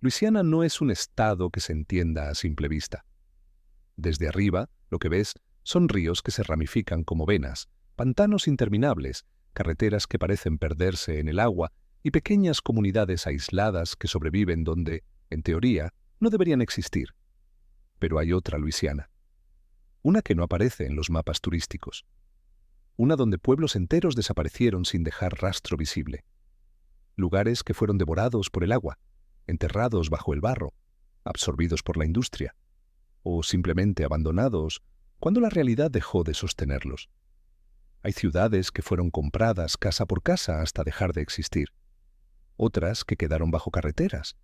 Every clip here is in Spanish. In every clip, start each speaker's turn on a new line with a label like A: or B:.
A: Luisiana no es un estado que se entienda a simple vista. Desde arriba, lo que ves son ríos que se ramifican como venas, pantanos interminables, carreteras que parecen perderse en el agua y pequeñas comunidades aisladas que sobreviven donde, en teoría, no deberían existir. Pero hay otra Luisiana. Una que no aparece en los mapas turísticos. Una donde pueblos enteros desaparecieron sin dejar rastro visible. Lugares que fueron devorados por el agua, enterrados bajo el barro, absorbidos por la industria, o simplemente abandonados cuando la realidad dejó de sostenerlos. Hay ciudades que fueron compradas casa por casa hasta dejar de existir. Otras que quedaron bajo carreteras.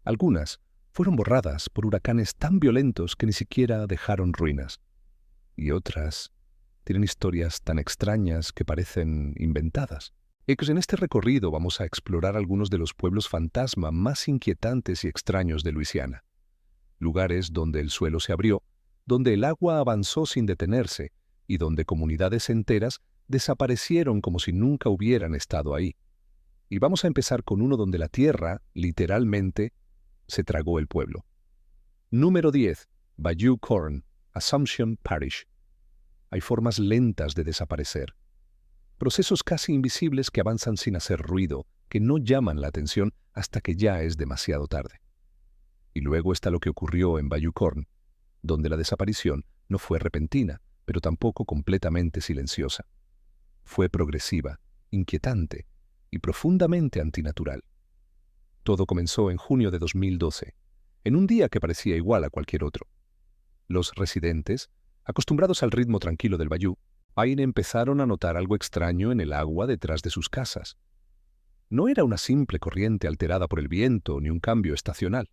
A: Algunas fueron borradas por huracanes tan violentos que ni siquiera dejaron ruinas. Y otras tienen historias tan extrañas que parecen inventadas. Y pues en este recorrido vamos a explorar algunos de los pueblos fantasma más inquietantes y extraños de Luisiana. Lugares donde el suelo se abrió, donde el agua avanzó sin detenerse y donde comunidades enteras desaparecieron como si nunca hubieran estado ahí. Y vamos a empezar con uno donde la tierra, literalmente, se tragó el pueblo. Número 10. Bayou Corn, Assumption Parish. Hay formas lentas de desaparecer. Procesos casi invisibles que avanzan sin hacer ruido, que no llaman la atención hasta que ya es demasiado tarde. Y luego está lo que ocurrió en Bayou Corn, donde la desaparición no fue repentina, pero tampoco completamente silenciosa. Fue progresiva, inquietante y profundamente antinatural. Todo comenzó en junio de 2012, en un día que parecía igual a cualquier otro. Los residentes, acostumbrados al ritmo tranquilo del bayou, empezaron a notar algo extraño en el agua detrás de sus casas. No era una simple corriente alterada por el viento ni un cambio estacional.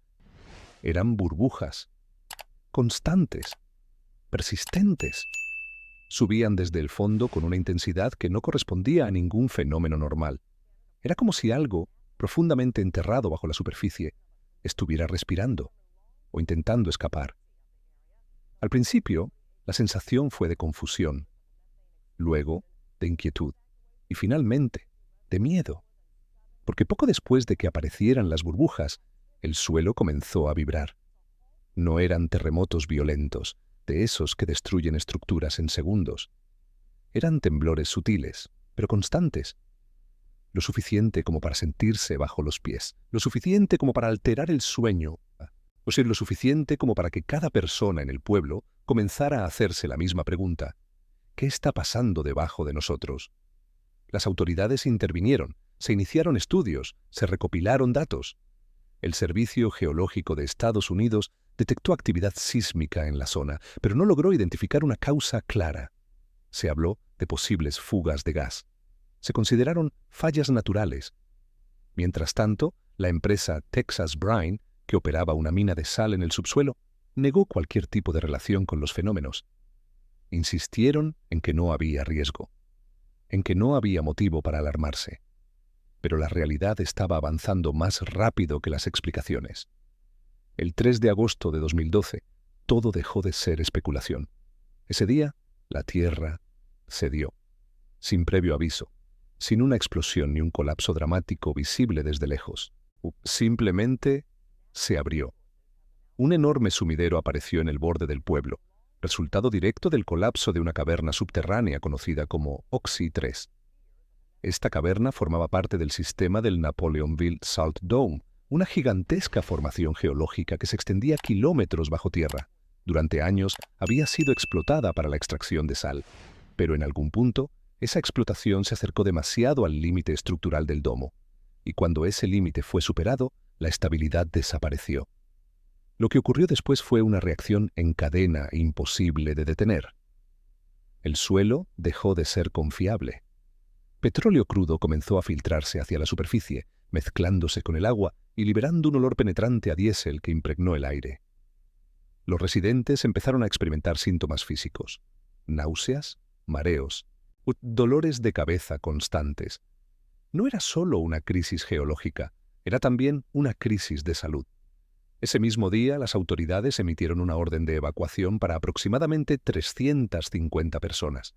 A: Eran burbujas, constantes, persistentes. Subían desde el fondo con una intensidad que no correspondía a ningún fenómeno normal. Era como si algo, profundamente enterrado bajo la superficie, estuviera respirando o intentando escapar. Al principio, la sensación fue de confusión, luego de inquietud y finalmente de miedo, porque poco después de que aparecieran las burbujas, el suelo comenzó a vibrar. No eran terremotos violentos, de esos que destruyen estructuras en segundos. Eran temblores sutiles, pero constantes. Lo suficiente como para sentirse bajo los pies, lo suficiente como para alterar el sueño, o sea, lo suficiente como para que cada persona en el pueblo comenzara a hacerse la misma pregunta: ¿qué está pasando debajo de nosotros? Las autoridades intervinieron, se iniciaron estudios, se recopilaron datos. El Servicio Geológico de Estados Unidos detectó actividad sísmica en la zona, pero no logró identificar una causa clara. Se habló de posibles fugas de gas. Se consideraron fallas naturales. Mientras tanto, la empresa Texas Brine, que operaba una mina de sal en el subsuelo, negó cualquier tipo de relación con los fenómenos. Insistieron en que no había riesgo, en que no había motivo para alarmarse. Pero la realidad estaba avanzando más rápido que las explicaciones. El 3 de agosto de 2012, todo dejó de ser especulación. Ese día, la Tierra cedió, sin previo aviso, sin una explosión ni un colapso dramático visible desde lejos. Simplemente se abrió. Un enorme sumidero apareció en el borde del pueblo, resultado directo del colapso de una caverna subterránea conocida como Oxy 3. Esta caverna formaba parte del sistema del Napoleonville Salt Dome, una gigantesca formación geológica que se extendía kilómetros bajo tierra. Durante años había sido explotada para la extracción de sal, pero en algún punto esa explotación se acercó demasiado al límite estructural del domo, y cuando ese límite fue superado, la estabilidad desapareció. Lo que ocurrió después fue una reacción en cadena imposible de detener. El suelo dejó de ser confiable. Petróleo crudo comenzó a filtrarse hacia la superficie, mezclándose con el agua y liberando un olor penetrante a diésel que impregnó el aire. Los residentes empezaron a experimentar síntomas físicos: náuseas, mareos, dolores de cabeza constantes. No era solo una crisis geológica, era también una crisis de salud. Ese mismo día, las autoridades emitieron una orden de evacuación para aproximadamente 350 personas.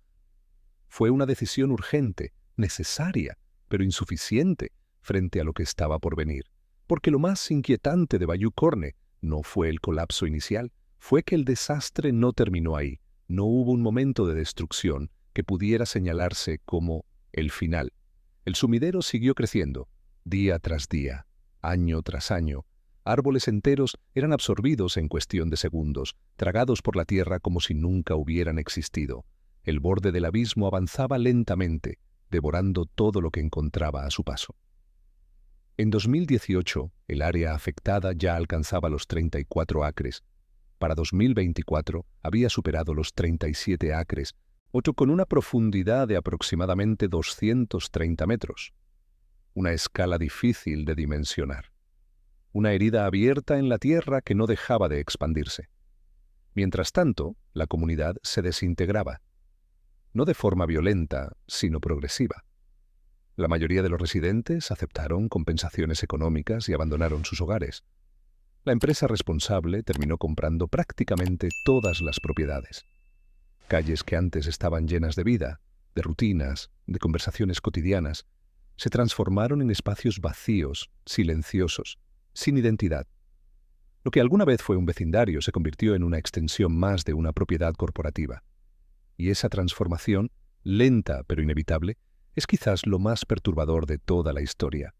A: Fue una decisión urgente, necesaria, pero insuficiente frente a lo que estaba por venir. Porque lo más inquietante de Bayou Corne no fue el colapso inicial, fue que el desastre no terminó ahí. No hubo un momento de destrucción que pudiera señalarse como el final. El sumidero siguió creciendo, día tras día, año tras año. Árboles enteros eran absorbidos en cuestión de segundos, tragados por la tierra como si nunca hubieran existido. El borde del abismo avanzaba lentamente, devorando todo lo que encontraba a su paso. En 2018, el área afectada ya alcanzaba los 34 acres. Para 2024 había superado los 37 acres, otro con una profundidad de aproximadamente 230 metros. Una escala difícil de dimensionar. Una herida abierta en la tierra que no dejaba de expandirse. Mientras tanto, la comunidad se desintegraba. No de forma violenta, sino progresiva. La mayoría de los residentes aceptaron compensaciones económicas y abandonaron sus hogares. La empresa responsable terminó comprando prácticamente todas las propiedades. Calles que antes estaban llenas de vida, de rutinas, de conversaciones cotidianas, se transformaron en espacios vacíos, silenciosos, sin identidad. Lo que alguna vez fue un vecindario se convirtió en una extensión más de una propiedad corporativa. Y esa transformación, lenta pero inevitable, es quizás lo más perturbador de toda la historia,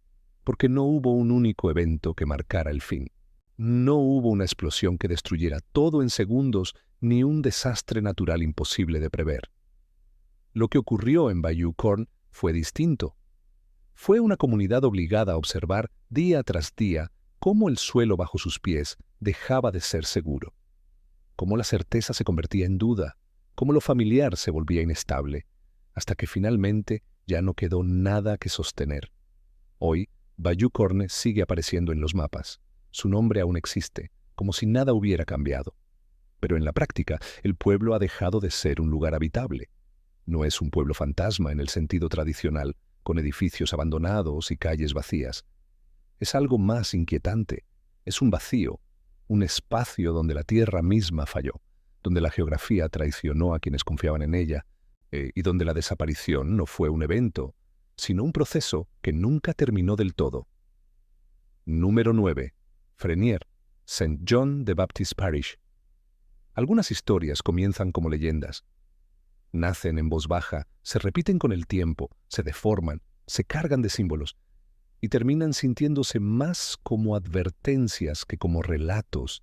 A: porque no hubo un único evento que marcara el fin. No hubo una explosión que destruyera todo en segundos, ni un desastre natural imposible de prever. Lo que ocurrió en Bayou Corne fue distinto. Fue una comunidad obligada a observar día tras día cómo el suelo bajo sus pies dejaba de ser seguro, cómo la certeza se convertía en duda, cómo lo familiar se volvía inestable, hasta que finalmente ya no quedó nada que sostener. Hoy, Bayou Corne sigue apareciendo en los mapas. Su nombre aún existe, como si nada hubiera cambiado. Pero en la práctica, el pueblo ha dejado de ser un lugar habitable. No es un pueblo fantasma en el sentido tradicional, con edificios abandonados y calles vacías. Es algo más inquietante. Es un vacío, un espacio donde la tierra misma falló, donde la geografía traicionó a quienes confiaban en ella, y donde la desaparición no fue un evento, sino un proceso que nunca terminó del todo. Número 9. Frenier, St. John the Baptist Parish. Algunas historias comienzan como leyendas. Nacen en voz baja, se repiten con el tiempo, se deforman, se cargan de símbolos y terminan sintiéndose más como advertencias que como relatos.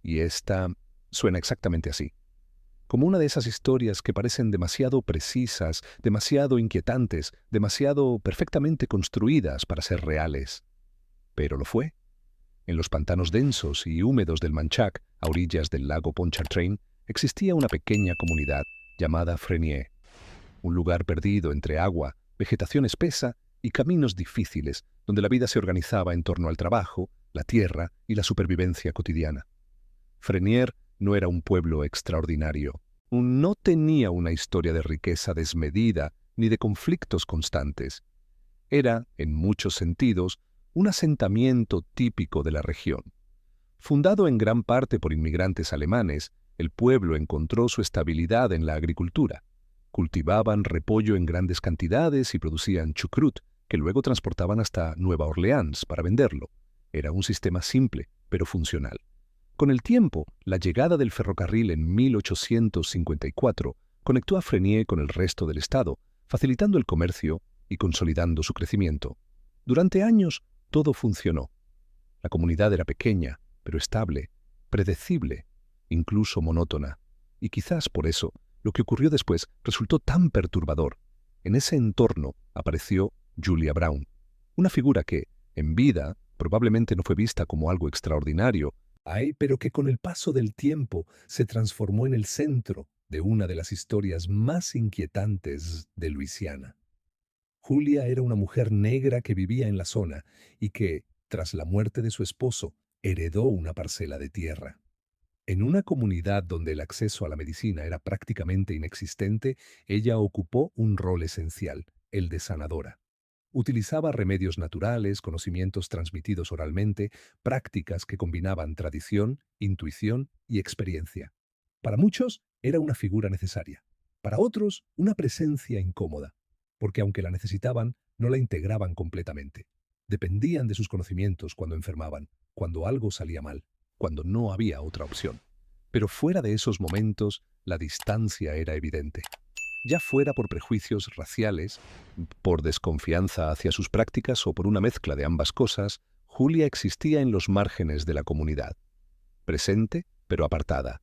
A: Y esta suena exactamente así. Como una de esas historias que parecen demasiado precisas, demasiado inquietantes, demasiado perfectamente construidas para ser reales. Pero lo fue. En los pantanos densos y húmedos del Manchac, a orillas del lago Pontchartrain, existía una pequeña comunidad llamada Frenier, un lugar perdido entre agua, vegetación espesa y caminos difíciles, donde la vida se organizaba en torno al trabajo, la tierra y la supervivencia cotidiana. Frenier no era un pueblo extraordinario. No tenía una historia de riqueza desmedida ni de conflictos constantes. Era, en muchos sentidos, un asentamiento típico de la región. Fundado en gran parte por inmigrantes alemanes, el pueblo encontró su estabilidad en la agricultura. Cultivaban repollo en grandes cantidades y producían chucrut, que luego transportaban hasta Nueva Orleans para venderlo. Era un sistema simple, pero funcional. Con el tiempo, la llegada del ferrocarril en 1854 conectó a Frenier con el resto del estado, facilitando el comercio y consolidando su crecimiento. Durante años, todo funcionó. La comunidad era pequeña, pero estable, predecible, incluso monótona. Y quizás por eso, lo que ocurrió después resultó tan perturbador. En ese entorno apareció Julia Brown, una figura que, en vida, probablemente no fue vista como algo extraordinario, pero que con el paso del tiempo se transformó en el centro de una de las historias más inquietantes de Luisiana. Julia era una mujer negra que vivía en la zona y que, tras la muerte de su esposo, heredó una parcela de tierra. En una comunidad donde el acceso a la medicina era prácticamente inexistente, ella ocupó un rol esencial, el de sanadora. Utilizaba remedios naturales, conocimientos transmitidos oralmente, prácticas que combinaban tradición, intuición y experiencia. Para muchos era una figura necesaria, para otros una presencia incómoda, porque aunque la necesitaban, no la integraban completamente. Dependían de sus conocimientos cuando enfermaban, cuando algo salía mal, cuando no había otra opción. Pero fuera de esos momentos, la distancia era evidente. Ya fuera por prejuicios raciales, por desconfianza hacia sus prácticas o por una mezcla de ambas cosas, Julia existía en los márgenes de la comunidad. Presente, pero apartada.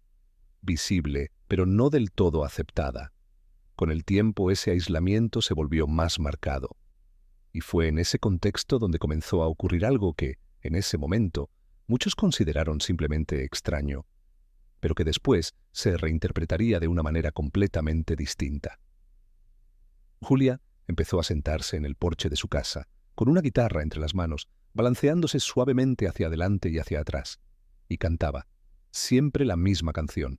A: Visible, pero no del todo aceptada. Con el tiempo ese aislamiento se volvió más marcado. Y fue en ese contexto donde comenzó a ocurrir algo que, en ese momento, muchos consideraron simplemente extraño, pero que después se reinterpretaría de una manera completamente distinta. Julia empezó a sentarse en el porche de su casa, con una guitarra entre las manos, balanceándose suavemente hacia adelante y hacia atrás, y cantaba, siempre la misma canción,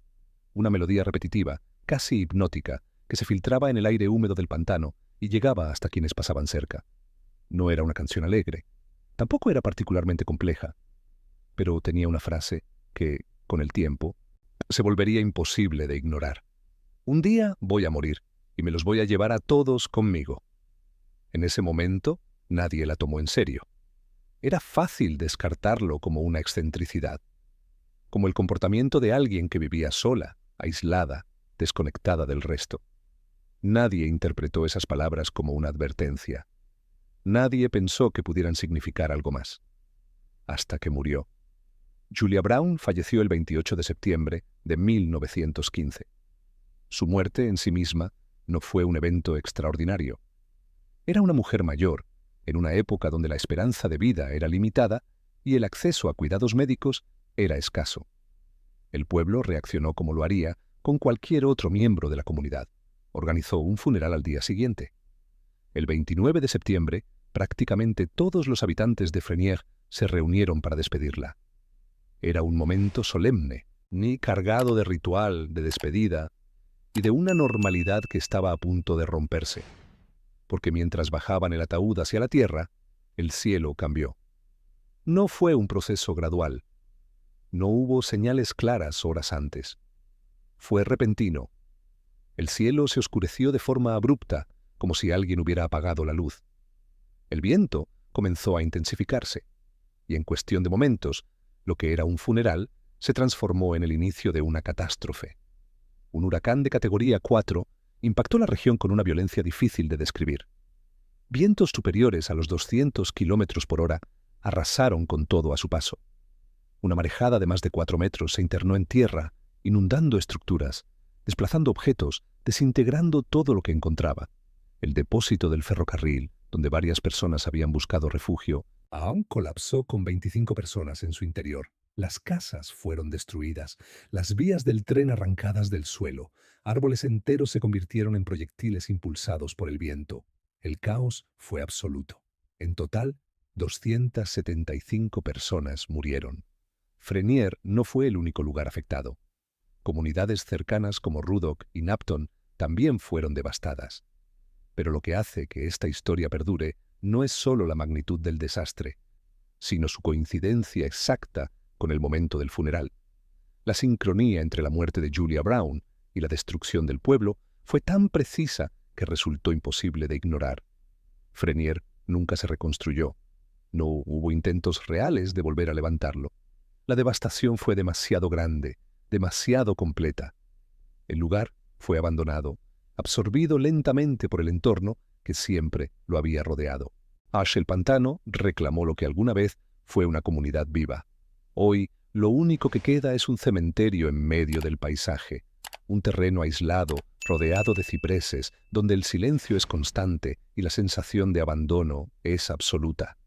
A: una melodía repetitiva, casi hipnótica, que se filtraba en el aire húmedo del pantano y llegaba hasta quienes pasaban cerca. No era una canción alegre, tampoco era particularmente compleja, pero tenía una frase que, con el tiempo, se volvería imposible de ignorar. Un día voy a morir y me los voy a llevar a todos conmigo. En ese momento, nadie la tomó en serio. Era fácil descartarlo como una excentricidad, como el comportamiento de alguien que vivía sola, aislada, desconectada del resto. Nadie interpretó esas palabras como una advertencia. Nadie pensó que pudieran significar algo más. Hasta que murió. Julia Brown falleció el 28 de septiembre de 1915. Su muerte en sí misma no fue un evento extraordinario. Era una mujer mayor, en una época donde la esperanza de vida era limitada y el acceso a cuidados médicos era escaso. El pueblo reaccionó como lo haría con cualquier otro miembro de la comunidad. Organizó un funeral al día siguiente. El 29 de septiembre, prácticamente todos los habitantes de Frenier se reunieron para despedirla. Era un momento solemne, ni cargado de ritual, de despedida y de una normalidad que estaba a punto de romperse. Porque mientras bajaban el ataúd hacia la tierra, el cielo cambió. No fue un proceso gradual. No hubo señales claras horas antes. Fue repentino. El cielo se oscureció de forma abrupta, como si alguien hubiera apagado la luz. El viento comenzó a intensificarse, y en cuestión de momentos, lo que era un funeral se transformó en el inicio de una catástrofe. Un huracán de categoría 4 impactó la región con una violencia difícil de describir. Vientos superiores a los 200 kilómetros por hora arrasaron con todo a su paso. Una marejada de más de 4 metros se internó en tierra, inundando estructuras, desplazando objetos, desintegrando todo lo que encontraba. El depósito del ferrocarril, donde varias personas habían buscado refugio, aún colapsó con 25 personas en su interior. Las casas fueron destruidas, las vías del tren arrancadas del suelo, árboles enteros se convirtieron en proyectiles impulsados por el viento. El caos fue absoluto. En total, 275 personas murieron. Frenier no fue el único lugar afectado. Comunidades cercanas como Ruddock y Napton también fueron devastadas. Pero lo que hace que esta historia perdure no es solo la magnitud del desastre, sino su coincidencia exacta con el momento del funeral. La sincronía entre la muerte de Julia Brown y la destrucción del pueblo fue tan precisa que resultó imposible de ignorar. Frenier nunca se reconstruyó. No hubo intentos reales de volver a levantarlo. La devastación fue demasiado grande, demasiado completa. El lugar fue abandonado, absorbido lentamente por el entorno que siempre lo había rodeado. Ash el Pantano reclamó lo que alguna vez fue una comunidad viva. Hoy, lo único que queda es un cementerio en medio del paisaje, un terreno aislado, rodeado de cipreses, donde el silencio es constante y la sensación de abandono es absoluta.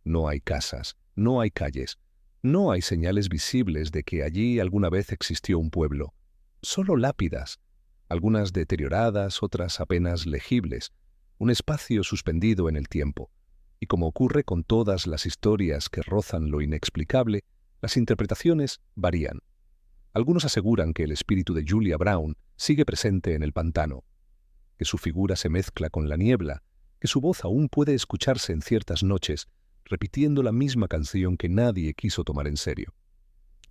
A: No hay casas, no hay calles, no hay señales visibles de que allí alguna vez existió un pueblo. Solo lápidas, algunas deterioradas, otras apenas legibles, un espacio suspendido en el tiempo. Y como ocurre con todas las historias que rozan lo inexplicable, las interpretaciones varían. Algunos aseguran que el espíritu de Julia Brown sigue presente en el pantano, que su figura se mezcla con la niebla, que su voz aún puede escucharse en ciertas noches, repitiendo la misma canción que nadie quiso tomar en serio.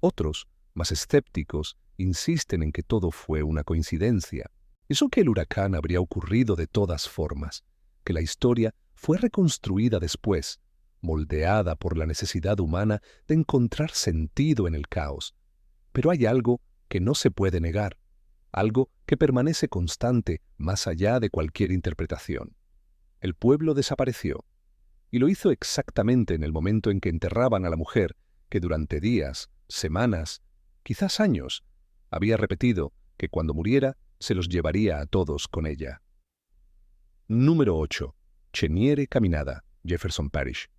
A: Otros, más escépticos, insisten en que todo fue una coincidencia, eso que el huracán habría ocurrido de todas formas, que la historia fue reconstruida después, moldeada por la necesidad humana de encontrar sentido en el caos. Pero hay algo que no se puede negar, algo que permanece constante más allá de cualquier interpretación. El pueblo desapareció, y lo hizo exactamente en el momento en que enterraban a la mujer que durante días, semanas, quizás años, había repetido que cuando muriera se los llevaría a todos con ella. Número 8. Cheniere Caminada, Jefferson Parish.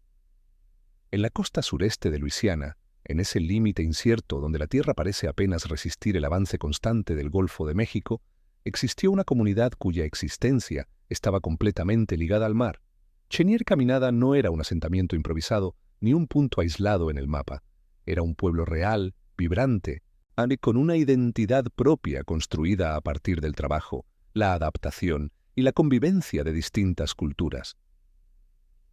A: En la costa sureste de Luisiana, en ese límite incierto donde la tierra parece apenas resistir el avance constante del Golfo de México, existió una comunidad cuya existencia estaba completamente ligada al mar. Cheniere Caminada no era un asentamiento improvisado ni un punto aislado en el mapa. Era un pueblo real, vibrante, con una identidad propia construida a partir del trabajo, la adaptación y la convivencia de distintas culturas.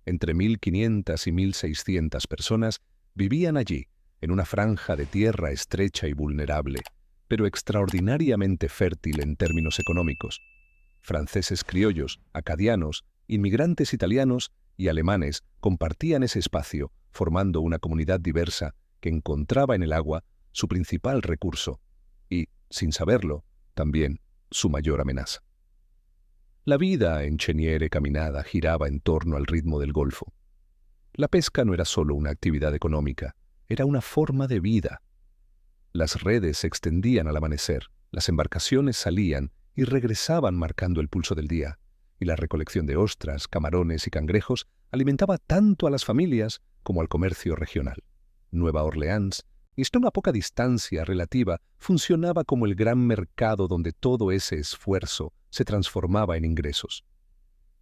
A: Entre 1.500 y 1.600 personas vivían allí, en una franja de tierra estrecha y vulnerable, pero extraordinariamente fértil en términos económicos. Franceses criollos, acadianos, inmigrantes italianos y alemanes compartían ese espacio, formando una comunidad diversa que encontraba en el agua su principal recurso y, sin saberlo, también su mayor amenaza. La vida en Cheniere Caminada giraba en torno al ritmo del Golfo. La pesca no era solo una actividad económica, era una forma de vida. Las redes se extendían al amanecer, las embarcaciones salían y regresaban marcando el pulso del día, y la recolección de ostras, camarones y cangrejos alimentaba tanto a las familias como al comercio regional. Nueva Orleans, y a una poca distancia relativa, funcionaba como el gran mercado donde todo ese esfuerzo se transformaba en ingresos.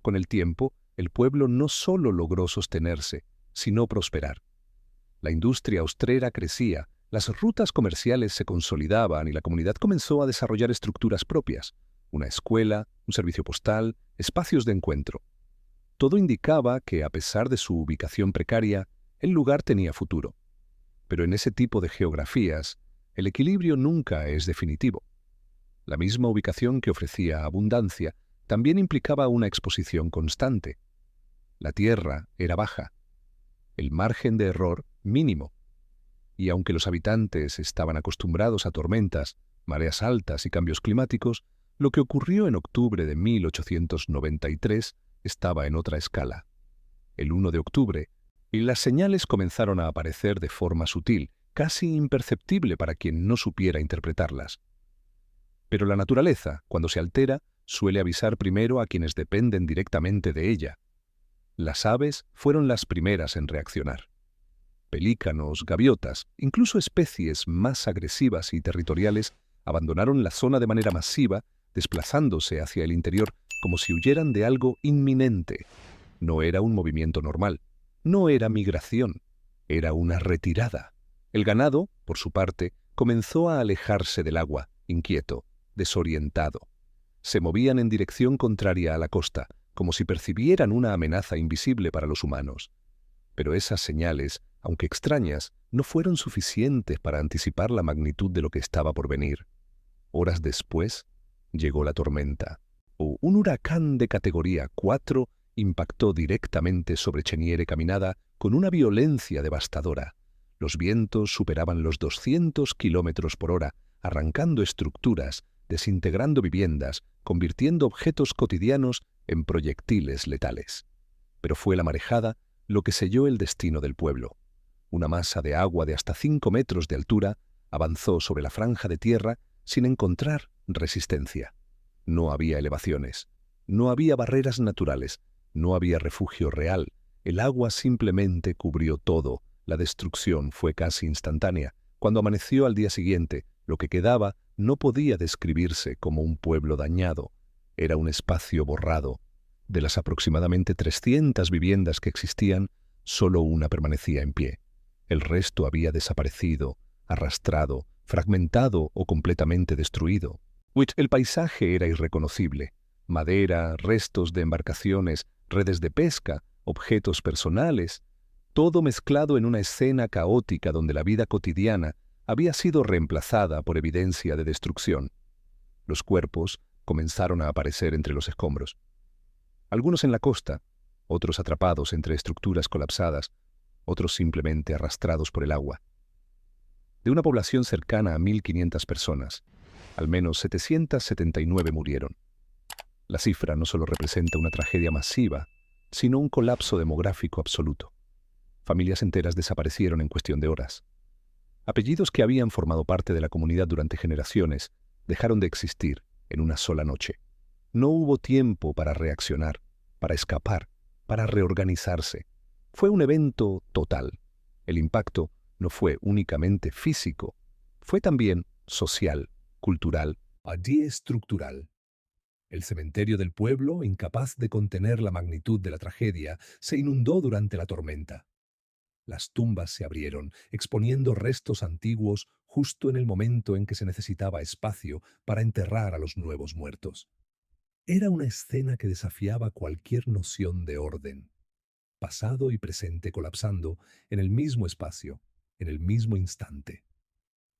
A: Con el tiempo, el pueblo no solo logró sostenerse, sino prosperar. La industria austrera crecía, las rutas comerciales se consolidaban y la comunidad comenzó a desarrollar estructuras propias, una escuela, un servicio postal, espacios de encuentro. Todo indicaba que, a pesar de su ubicación precaria, el lugar tenía futuro. Pero en ese tipo de geografías, el equilibrio nunca es definitivo. La misma ubicación que ofrecía abundancia también implicaba una exposición constante. La tierra era baja, el margen de error mínimo, y aunque los habitantes estaban acostumbrados a tormentas, mareas altas y cambios climáticos, lo que ocurrió en octubre de 1893 estaba en otra escala. El 1 de octubre, y las señales comenzaron a aparecer de forma sutil, casi imperceptible para quien no supiera interpretarlas. Pero la naturaleza, cuando se altera, suele avisar primero a quienes dependen directamente de ella. Las aves fueron las primeras en reaccionar. Pelícanos, gaviotas, incluso especies más agresivas y territoriales, abandonaron la zona de manera masiva, desplazándose hacia el interior como si huyeran de algo inminente. No era un movimiento normal, no era migración, era una retirada. El ganado, por su parte, comenzó a alejarse del agua, inquieto, desorientado. Se movían en dirección contraria a la costa, como si percibieran una amenaza invisible para los humanos. Pero esas señales, aunque extrañas, no fueron suficientes para anticipar la magnitud de lo que estaba por venir. Horas después, llegó la tormenta. Un huracán de categoría 4 impactó directamente sobre Cheniere Caminada con una violencia devastadora. Los vientos superaban los 200 kilómetros por hora, arrancando estructuras, desintegrando viviendas, convirtiendo objetos cotidianos en proyectiles letales. Pero fue la marejada lo que selló el destino del pueblo. Una masa de agua de hasta 5 metros de altura avanzó sobre la franja de tierra sin encontrar resistencia. No había elevaciones, no había barreras naturales, no había refugio real. El agua simplemente cubrió todo. La destrucción fue casi instantánea. Cuando amaneció al día siguiente, lo que quedaba no podía describirse como un pueblo dañado. Era un espacio borrado. De las aproximadamente 300 viviendas que existían, solo una permanecía en pie. El resto había desaparecido, arrastrado, fragmentado o completamente destruido. El paisaje era irreconocible. Madera, restos de embarcaciones, redes de pesca, objetos personales, todo mezclado en una escena caótica donde la vida cotidiana había sido reemplazada por evidencia de destrucción. Los cuerpos comenzaron a aparecer entre los escombros. Algunos en la costa, otros atrapados entre estructuras colapsadas, otros simplemente arrastrados por el agua. De una población cercana a 1.500 personas, al menos 779 murieron. La cifra no solo representa una tragedia masiva, sino un colapso demográfico absoluto. Familias enteras desaparecieron en cuestión de horas. Apellidos que habían formado parte de la comunidad durante generaciones dejaron de existir en una sola noche. No hubo tiempo para reaccionar, para escapar, para reorganizarse. Fue un evento total. El impacto no fue únicamente físico, fue también social, cultural y estructural. El cementerio del pueblo, incapaz de contener la magnitud de la tragedia, se inundó durante la tormenta. Las tumbas se abrieron, exponiendo restos antiguos justo en el momento en que se necesitaba espacio para enterrar a los nuevos muertos. Era una escena que desafiaba cualquier noción de orden. Pasado y presente colapsando en el mismo espacio, en el mismo instante.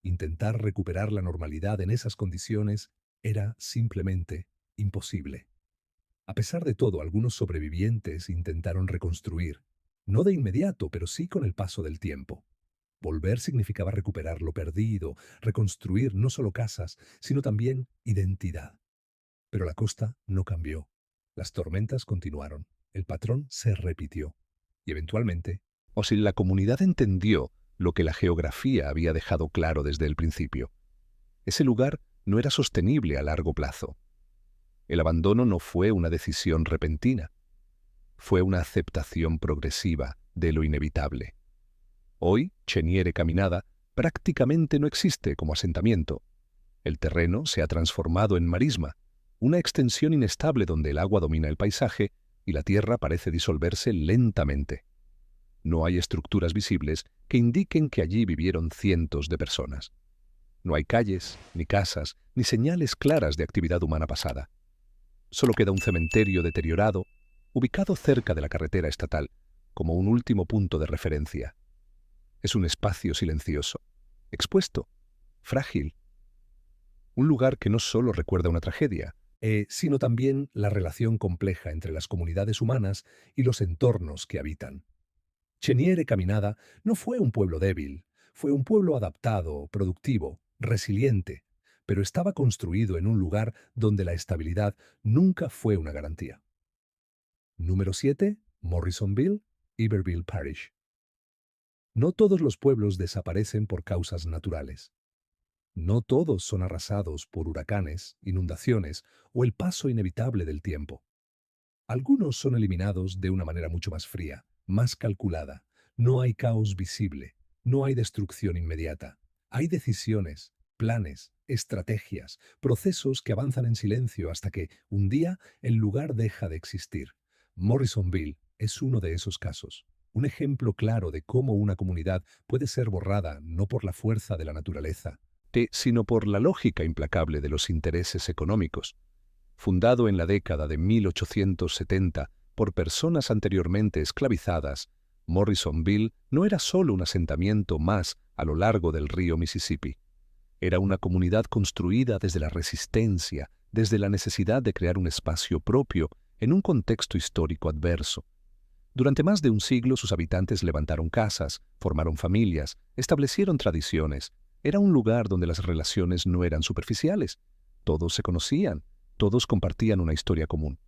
A: Intentar recuperar la normalidad en esas condiciones era simplemente imposible. A pesar de todo, algunos sobrevivientes intentaron reconstruir, no de inmediato, pero sí con el paso del tiempo. Volver significaba recuperar lo perdido, reconstruir no solo casas, sino también identidad. Pero la costa no cambió. Las tormentas continuaron. El patrón se repitió. Y eventualmente, o si la comunidad entendió lo que la geografía había dejado claro desde el principio. Ese lugar no era sostenible a largo plazo. El abandono no fue una decisión repentina. Fue una aceptación progresiva de lo inevitable. Hoy, Cheniere Caminada prácticamente no existe como asentamiento. El terreno se ha transformado en marisma, una extensión inestable donde el agua domina el paisaje y la tierra parece disolverse lentamente. No hay estructuras visibles que indiquen que allí vivieron cientos de personas. No hay calles, ni casas, ni señales claras de actividad humana pasada. Solo queda un cementerio deteriorado, ubicado cerca de la carretera estatal, como un último punto de referencia. Es un espacio silencioso, expuesto, frágil. Un lugar que no solo recuerda una tragedia, sino también la relación compleja entre las comunidades humanas y los entornos que habitan. Cheniere Caminada no fue un pueblo débil, fue un pueblo adaptado, productivo, resiliente, pero estaba construido en un lugar donde la estabilidad nunca fue una garantía. Número 7. Morrisonville, Iberville Parish. No todos los pueblos desaparecen por causas naturales. No todos son arrasados por huracanes, inundaciones o el paso inevitable del tiempo. Algunos son eliminados de una manera mucho más fría, más calculada. No hay caos visible, no hay destrucción inmediata. Hay decisiones, planes, estrategias, procesos que avanzan en silencio hasta que, un día, el lugar deja de existir. Morrisonville es uno de esos casos. Un ejemplo claro de cómo una comunidad puede ser borrada no por la fuerza de la naturaleza, sino por la lógica implacable de los intereses económicos. Fundado en la década de 1870 por personas anteriormente esclavizadas, Morrisonville no era solo un asentamiento más a lo largo del río Mississippi. Era una comunidad construida desde la resistencia, desde la necesidad de crear un espacio propio en un contexto histórico adverso. Durante más de un siglo sus habitantes levantaron casas, formaron familias, establecieron tradiciones. Era un lugar donde las relaciones no eran superficiales. Todos se conocían, todos compartían una historia común.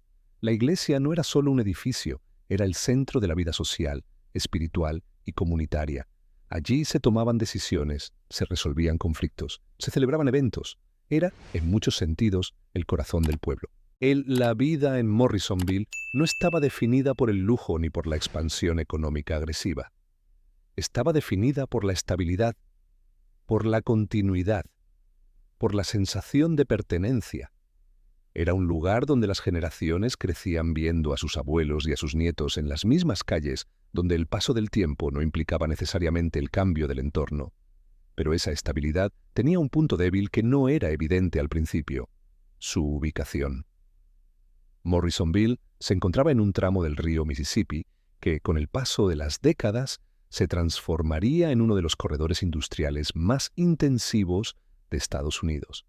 A: La iglesia no era solo un edificio, era el centro de la vida social, espiritual y comunitaria. Allí se tomaban decisiones, se resolvían conflictos, se celebraban eventos. Era, en muchos sentidos, el corazón del pueblo. La vida en Morrisonville no estaba definida por el lujo ni por la expansión económica agresiva. Estaba definida por la estabilidad, por la continuidad, por la sensación de pertenencia. Era un lugar donde las generaciones crecían viendo a sus abuelos y a sus nietos en las mismas calles, donde el paso del tiempo no implicaba necesariamente el cambio del entorno. Pero esa estabilidad tenía un punto débil que no era evidente al principio: su ubicación. Morrisonville se encontraba en un tramo del río Mississippi que, con el paso de las décadas, se transformaría en uno de los corredores industriales más intensivos de Estados Unidos.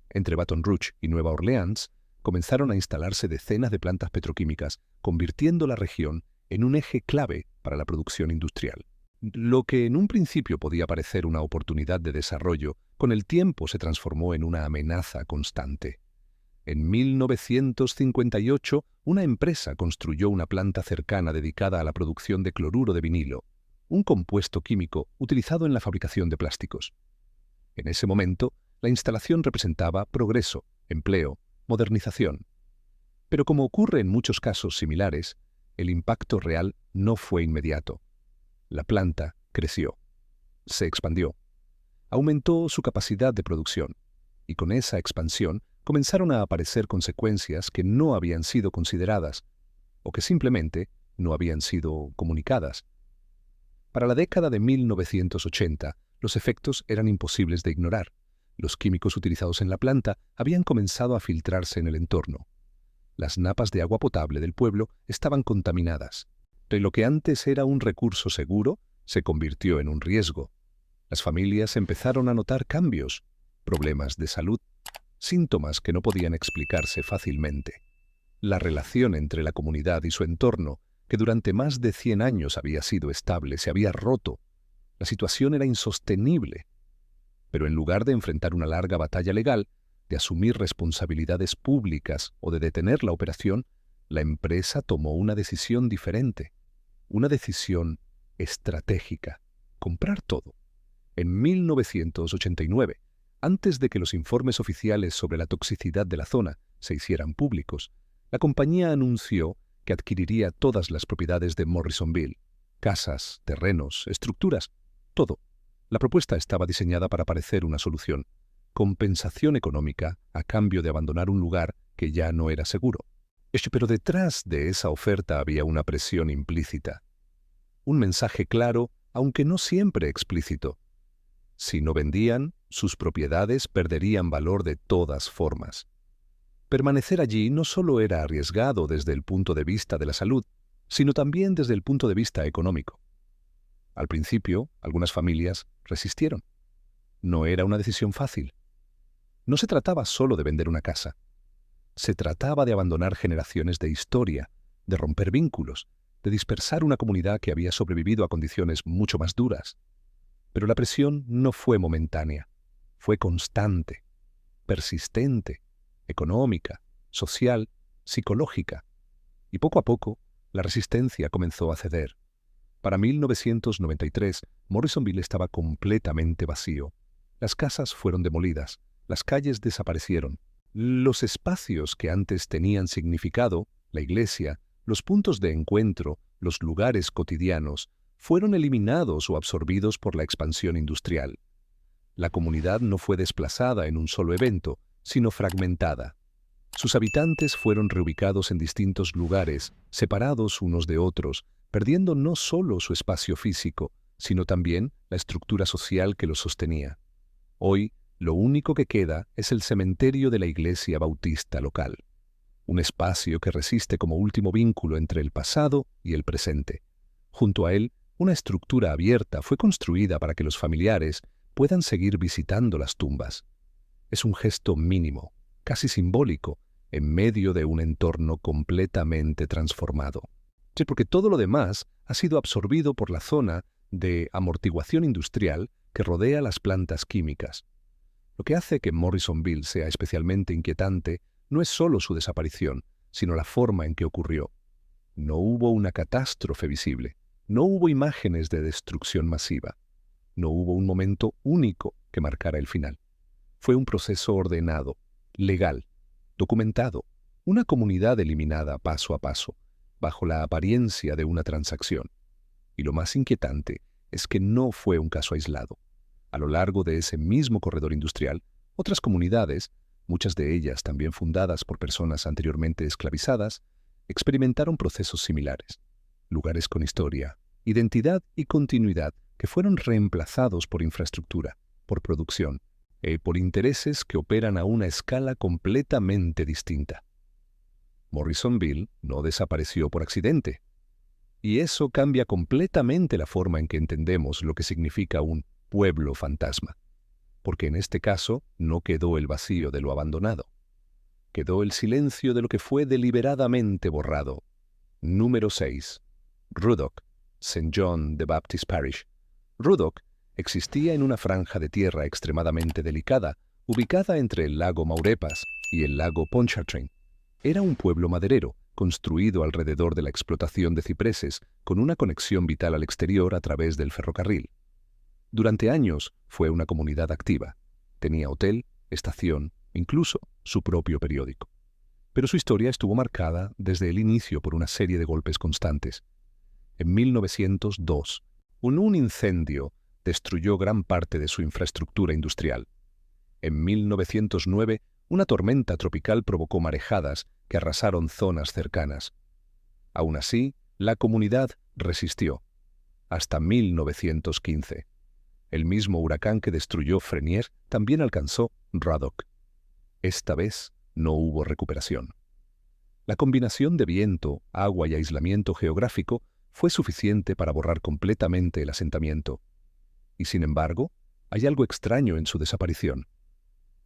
A: Entre Baton Rouge y Nueva Orleans, comenzaron a instalarse decenas de plantas petroquímicas, convirtiendo la región en un eje clave para la producción industrial. Lo que en un principio podía parecer una oportunidad de desarrollo, con el tiempo se transformó en una amenaza constante. En 1958, una empresa construyó una planta cercana dedicada a la producción de cloruro de vinilo, un compuesto químico utilizado en la fabricación de plásticos. En ese momento, la instalación representaba progreso, empleo, modernización. Pero como ocurre en muchos casos similares, el impacto real no fue inmediato. La planta creció, se expandió, aumentó su capacidad de producción, y con esa expansión comenzaron a aparecer consecuencias que no habían sido consideradas, o que simplemente no habían sido comunicadas. Para la década de 1980, los efectos eran imposibles de ignorar. Los químicos utilizados en la planta habían comenzado a filtrarse en el entorno. Las napas de agua potable del pueblo estaban contaminadas. De lo que antes era un recurso seguro, se convirtió en un riesgo. Las familias empezaron a notar cambios, problemas de salud, síntomas que no podían explicarse fácilmente. La relación entre la comunidad y su entorno, que durante más de 100 años había sido estable, se había roto. La situación era insostenible. Pero en lugar de enfrentar una larga batalla legal, de asumir responsabilidades públicas o de detener la operación, la empresa tomó una decisión diferente. Una decisión estratégica: comprar todo. En 1989, antes de que los informes oficiales sobre la toxicidad de la zona se hicieran públicos, la compañía anunció que adquiriría todas las propiedades de Morrisonville: casas, terrenos, estructuras, todo. La propuesta estaba diseñada para parecer una solución: compensación económica a cambio de abandonar un lugar que ya no era seguro. Pero detrás de esa oferta había una presión implícita. Un mensaje claro, aunque no siempre explícito. Si no vendían, sus propiedades perderían valor de todas formas. Permanecer allí no solo era arriesgado desde el punto de vista de la salud, sino también desde el punto de vista económico. Al principio, algunas familias resistieron. No era una decisión fácil. No se trataba solo de vender una casa. Se trataba de abandonar generaciones de historia, de romper vínculos, de dispersar una comunidad que había sobrevivido a condiciones mucho más duras. Pero la presión no fue momentánea, fue constante, persistente, económica, social, psicológica. Y poco a poco, la resistencia comenzó a ceder. Para 1993, Morrisonville estaba completamente vacío. Las casas fueron demolidas, las calles desaparecieron. Los espacios que antes tenían significado, la iglesia, los puntos de encuentro, los lugares cotidianos, fueron eliminados o absorbidos por la expansión industrial. La comunidad no fue desplazada en un solo evento, sino fragmentada. Sus habitantes fueron reubicados en distintos lugares, separados unos de otros, perdiendo no solo su espacio físico, sino también la estructura social que los sostenía. Hoy, lo único que queda es el cementerio de la iglesia bautista local, un espacio que resiste como último vínculo entre el pasado y el presente. Junto a él, una estructura abierta fue construida para que los familiares puedan seguir visitando las tumbas. Es un gesto mínimo, casi simbólico, en medio de un entorno completamente transformado. Sí, porque todo lo demás ha sido absorbido por la zona de amortiguación industrial que rodea las plantas químicas. Lo que hace que Morrisonville sea especialmente inquietante no es solo su desaparición, sino la forma en que ocurrió. No hubo una catástrofe visible, no hubo imágenes de destrucción masiva, no hubo un momento único que marcara el final. Fue un proceso ordenado, legal, documentado, una comunidad eliminada paso a paso, bajo la apariencia de una transacción. Y lo más inquietante es que no fue un caso aislado. A lo largo de ese mismo corredor industrial, otras comunidades, muchas de ellas también fundadas por personas anteriormente esclavizadas, experimentaron procesos similares. Lugares con historia, identidad y continuidad que fueron reemplazados por infraestructura, por producción, por intereses que operan a una escala completamente distinta. Morrisonville no desapareció por accidente. Y eso cambia completamente la forma en que entendemos lo que significa un pueblo fantasma, porque en este caso no quedó el vacío de lo abandonado. Quedó el silencio de lo que fue deliberadamente borrado. Número 6. Ruddock, St. John the Baptist Parish. Ruddock existía en una franja de tierra extremadamente delicada, ubicada entre el lago Maurepas y el lago Pontchartrain. Era un pueblo maderero, construido alrededor de la explotación de cipreses, con una conexión vital al exterior a través del ferrocarril. Durante años fue una comunidad activa. Tenía hotel, estación, incluso su propio periódico. Pero su historia estuvo marcada desde el inicio por una serie de golpes constantes. En 1902, un incendio destruyó gran parte de su infraestructura industrial. En 1909, una tormenta tropical provocó marejadas que arrasaron zonas cercanas. Aún así, la comunidad resistió. Hasta 1915. El mismo huracán que destruyó Frenier también alcanzó Ruddock. Esta vez no hubo recuperación. La combinación de viento, agua y aislamiento geográfico fue suficiente para borrar completamente el asentamiento. Y sin embargo, hay algo extraño en su desaparición.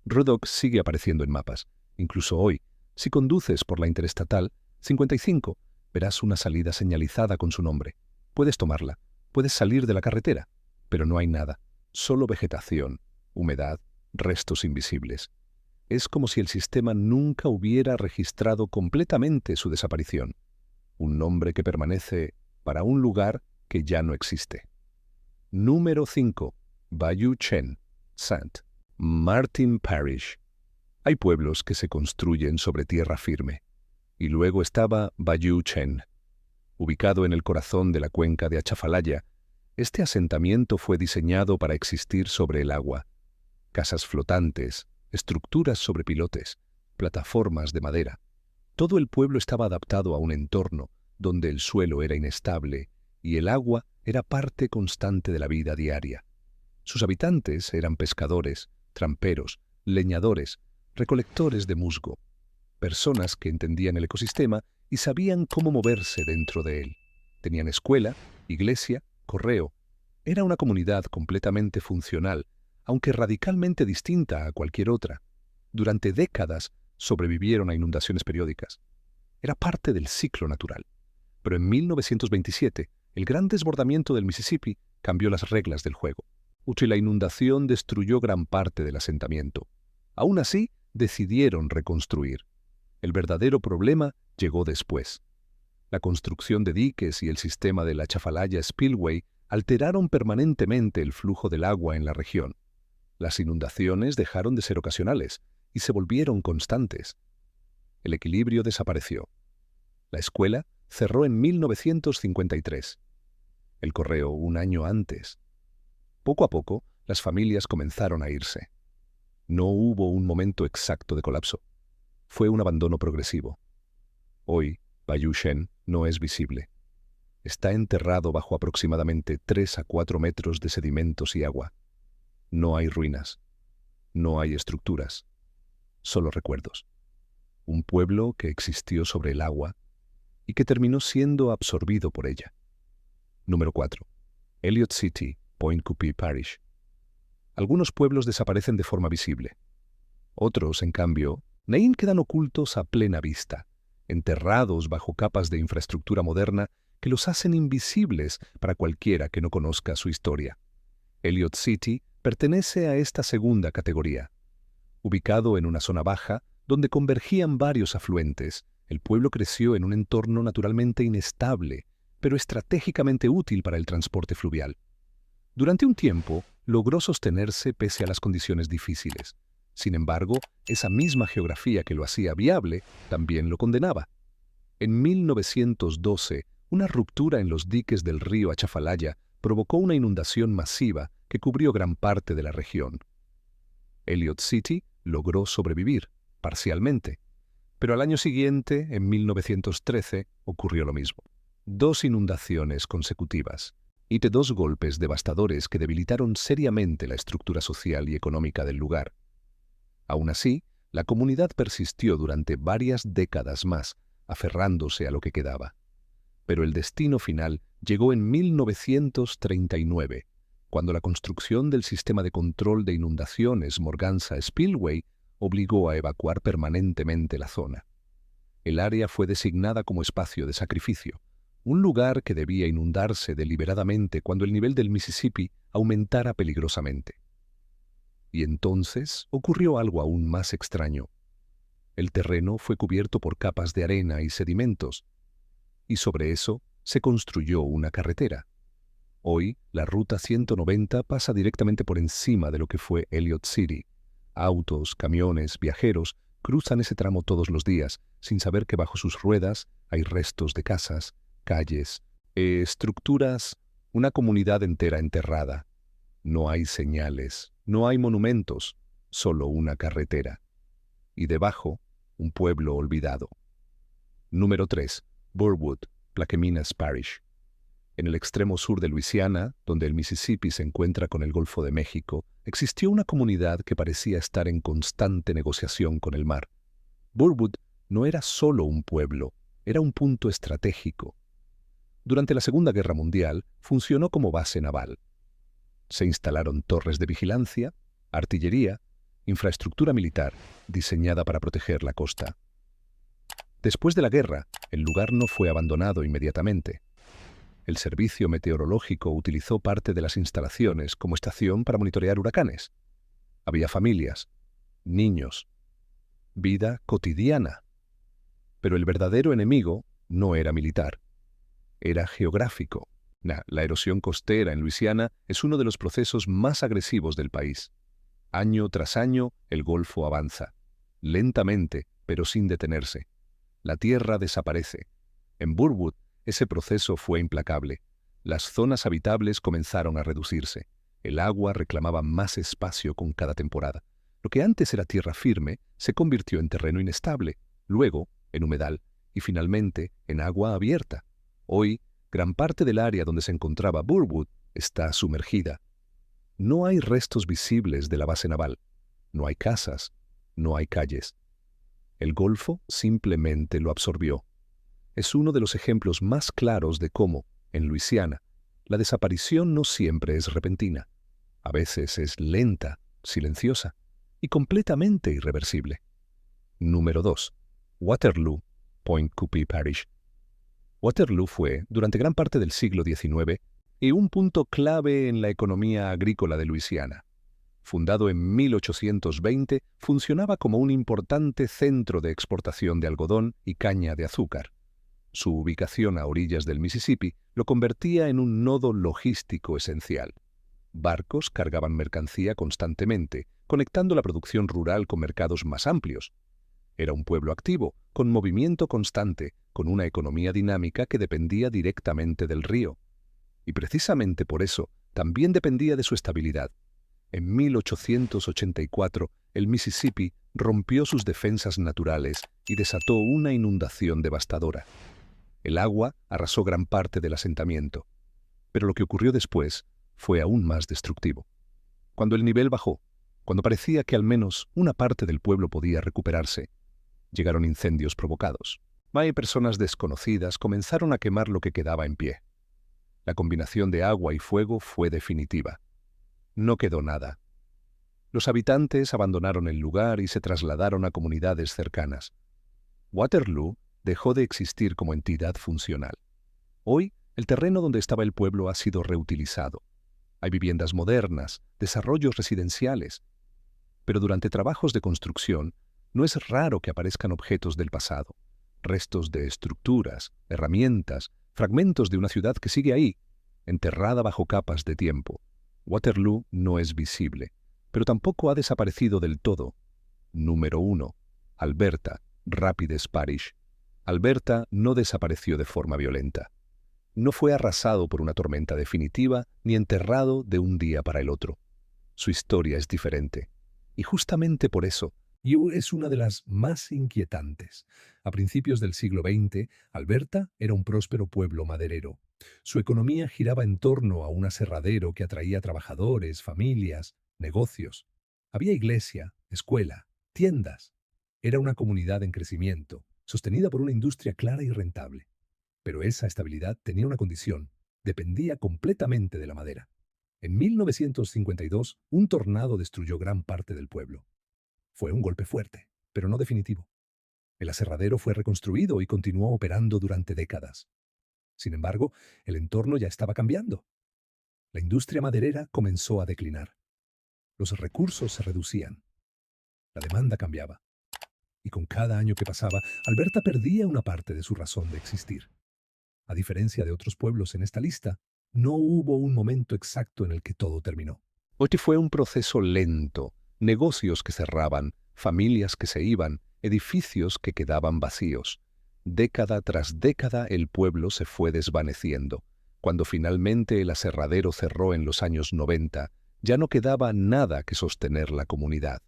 A: Ruddock sigue apareciendo en mapas. Incluso hoy, si conduces por la Interestatal 55, verás una salida señalizada con su nombre. Puedes tomarla, puedes salir de la carretera, pero no hay nada, solo vegetación, humedad, restos invisibles. Es como si el sistema nunca hubiera registrado completamente su desaparición. Un nombre que permanece para un lugar que ya no existe. Número 5. Bayou Chen, St. Martin Parish. Hay pueblos que se construyen sobre tierra firme. Y luego estaba Bayou Chen. Ubicado en el corazón de la cuenca de Achafalaya, este asentamiento fue diseñado para existir sobre el agua. Casas flotantes, estructuras sobre pilotes, plataformas de madera. Todo el pueblo estaba adaptado a un entorno donde el suelo era inestable y el agua era parte constante de la vida diaria. Sus habitantes eran pescadores, tramperos, leñadores, recolectores de musgo, personas que entendían el ecosistema y sabían cómo moverse dentro de él. Tenían escuela, iglesia, correo. Era una comunidad completamente funcional, aunque radicalmente distinta a cualquier otra. Durante décadas sobrevivieron a inundaciones periódicas. Era parte del ciclo natural. Pero en 1927, el gran desbordamiento del Mississippi cambió las reglas del juego. La inundación destruyó gran parte del asentamiento. Aún así, decidieron reconstruir. El verdadero problema llegó después. La construcción de diques y el sistema de la Achafalaya Spillway alteraron permanentemente el flujo del agua en la región. Las inundaciones dejaron de ser ocasionales y se volvieron constantes. El equilibrio desapareció. La escuela cerró en 1953. El correo un año antes. Poco a poco, las familias comenzaron a irse. No hubo un momento exacto de colapso. Fue un abandono progresivo. Hoy, Bayou Chen no es visible. Está enterrado bajo aproximadamente 3 a 4 metros de sedimentos y agua. No hay ruinas. No hay estructuras. Solo recuerdos. Un pueblo que existió sobre el agua y que terminó siendo absorbido por ella. Número 4. Elliott City, Point Coupee Parish. Algunos pueblos desaparecen de forma visible. Otros, en cambio, quedan ocultos a plena vista, enterrados bajo capas de infraestructura moderna que los hacen invisibles para cualquiera que no conozca su historia. Elliott City pertenece a esta segunda categoría. Ubicado en una zona baja, donde convergían varios afluentes, el pueblo creció en un entorno naturalmente inestable, pero estratégicamente útil para el transporte fluvial. Durante un tiempo, logró sostenerse pese a las condiciones difíciles. Sin embargo, esa misma geografía que lo hacía viable también lo condenaba. En 1912, una ruptura en los diques del río Achafalaya provocó una inundación masiva que cubrió gran parte de la región. Elliott City logró sobrevivir, parcialmente, pero al año siguiente, en 1913, ocurrió lo mismo. 2 inundaciones consecutivas y 2 golpes devastadores que debilitaron seriamente la estructura social y económica del lugar. Aún así, la comunidad persistió durante varias décadas más, aferrándose a lo que quedaba. Pero el destino final llegó en 1939, cuando la construcción del sistema de control de inundaciones Morganza Spillway obligó a evacuar permanentemente la zona. El área fue designada como espacio de sacrificio, un lugar que debía inundarse deliberadamente cuando el nivel del Mississippi aumentara peligrosamente. Y entonces ocurrió algo aún más extraño. El terreno fue cubierto por capas de arena y sedimentos, y sobre eso se construyó una carretera. Hoy, la Ruta 190 pasa directamente por encima de lo que fue Elliott City. Autos, camiones, viajeros cruzan ese tramo todos los días, sin saber que bajo sus ruedas hay restos de casas, calles, estructuras, una comunidad entera enterrada. No hay señales, no hay monumentos, solo una carretera. Y debajo, un pueblo olvidado. Número 3. Burwood, Plaquemines Parish. En el extremo sur de Luisiana, donde el Mississippi se encuentra con el Golfo de México, existió una comunidad que parecía estar en constante negociación con el mar. Burwood no era solo un pueblo, era un punto estratégico. Durante la Segunda Guerra Mundial funcionó como base naval. Se instalaron torres de vigilancia, artillería, infraestructura militar diseñada para proteger la costa. Después de la guerra, el lugar no fue abandonado inmediatamente. El Servicio Meteorológico utilizó parte de las instalaciones como estación para monitorear huracanes. Había familias, niños, vida cotidiana. Pero el verdadero enemigo no era militar, era geográfico. La erosión costera en Luisiana es uno de los procesos más agresivos del país. Año tras año, el Golfo avanza, lentamente, pero sin detenerse. La tierra desaparece. En Burwood, ese proceso fue implacable. Las zonas habitables comenzaron a reducirse. El agua reclamaba más espacio con cada temporada. Lo que antes era tierra firme se convirtió en terreno inestable, luego en humedal y finalmente en agua abierta. Hoy, gran parte del área donde se encontraba Burwood está sumergida. No hay restos visibles de la base naval. No hay casas, no hay calles. El Golfo simplemente lo absorbió. Es uno de los ejemplos más claros de cómo, en Luisiana, la desaparición no siempre es repentina. A veces es lenta, silenciosa y completamente irreversible. Número 2. Waterloo, Point Coupee Parish. Waterloo fue, durante gran parte del siglo XIX, un punto clave en la economía agrícola de Luisiana. Fundado en 1820, funcionaba como un importante centro de exportación de algodón y caña de azúcar. Su ubicación a orillas del Mississippi lo convertía en un nodo logístico esencial. Barcos cargaban mercancía constantemente, conectando la producción rural con mercados más amplios. Era un pueblo activo, con movimiento constante, con una economía dinámica que dependía directamente del río. Y precisamente por eso, también dependía de su estabilidad. En 1884, el Mississippi rompió sus defensas naturales y desató una inundación devastadora. El agua arrasó gran parte del asentamiento. Pero lo que ocurrió después fue aún más destructivo. Cuando el nivel bajó, cuando parecía que al menos una parte del pueblo podía recuperarse, llegaron incendios provocados. Personas desconocidas comenzaron a quemar lo que quedaba en pie. La combinación de agua y fuego fue definitiva. No quedó nada. Los habitantes abandonaron el lugar y se trasladaron a comunidades cercanas. Waterloo dejó de existir como entidad funcional. Hoy, el terreno donde estaba el pueblo ha sido reutilizado. Hay viviendas modernas, desarrollos residenciales. Pero durante trabajos de construcción, no es raro que aparezcan objetos del pasado, restos de estructuras, herramientas, fragmentos de una ciudad que sigue ahí, enterrada bajo capas de tiempo. Waterloo no es visible, pero tampoco ha desaparecido del todo. Número 1. Alberta, Rapides Parish. Alberta no desapareció de forma violenta. No fue arrasado por una tormenta definitiva ni enterrado de un día para el otro. Su historia es diferente. Y justamente por eso, es una de las más inquietantes. A principios del siglo XX, Alberta era un próspero pueblo maderero. Su economía giraba en torno a un aserradero que atraía trabajadores, familias, negocios. Había iglesia, escuela, tiendas. Era una comunidad en crecimiento, sostenida por una industria clara y rentable. Pero esa estabilidad tenía una condición: dependía completamente de la madera. En 1952, un tornado destruyó gran parte del pueblo.
B: Fue un golpe fuerte, pero no definitivo. El aserradero fue reconstruido y continuó operando durante décadas. Sin embargo, el entorno ya estaba cambiando. La industria maderera comenzó a declinar. Los recursos se reducían. La demanda cambiaba. Y con cada año que pasaba, Alberta perdía una parte de su razón de existir. A diferencia de otros pueblos en esta lista, no hubo un momento exacto en el que todo terminó.
A: Hoy fue un proceso lento, negocios que cerraban, familias que se iban, edificios que quedaban vacíos. Década tras década el pueblo se fue desvaneciendo. Cuando finalmente el aserradero cerró en los años 90, ya no quedaba nada que sostener la comunidad.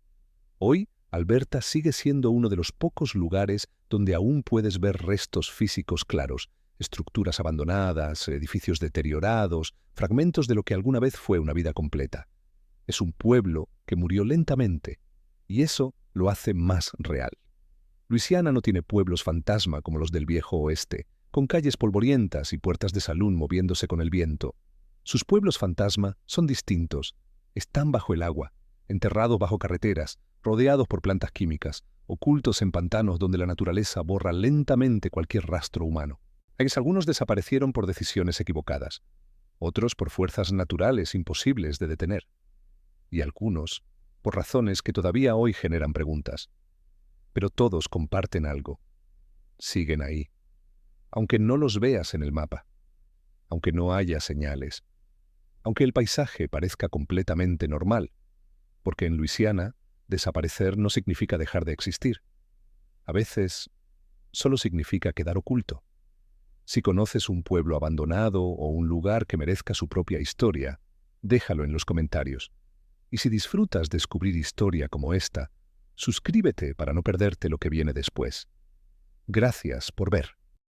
A: Hoy, Alberta sigue siendo uno de los pocos lugares donde aún puedes ver restos físicos claros, estructuras abandonadas, edificios deteriorados, fragmentos de lo que alguna vez fue una vida completa. Es un pueblo que murió lentamente, y eso lo hace más real. Luisiana no tiene pueblos fantasma como los del viejo oeste, con calles polvorientas y puertas de salón moviéndose con el viento. Sus pueblos fantasma son distintos. Están bajo el agua, enterrados bajo carreteras, rodeados por plantas químicas, ocultos en pantanos donde la naturaleza borra lentamente cualquier rastro humano. Algunos desaparecieron por decisiones equivocadas, otros por fuerzas naturales imposibles de detener, y algunos por razones que todavía hoy generan preguntas. Pero todos comparten algo. Siguen ahí, aunque no los veas en el mapa, aunque no haya señales, aunque el paisaje parezca completamente normal, porque en Luisiana desaparecer no significa dejar de existir. A veces solo significa quedar oculto. Si conoces un pueblo abandonado o un lugar que merezca su propia historia, déjalo en los comentarios. Y si disfrutas descubrir historia como esta, suscríbete para no perderte lo que viene después. Gracias por ver.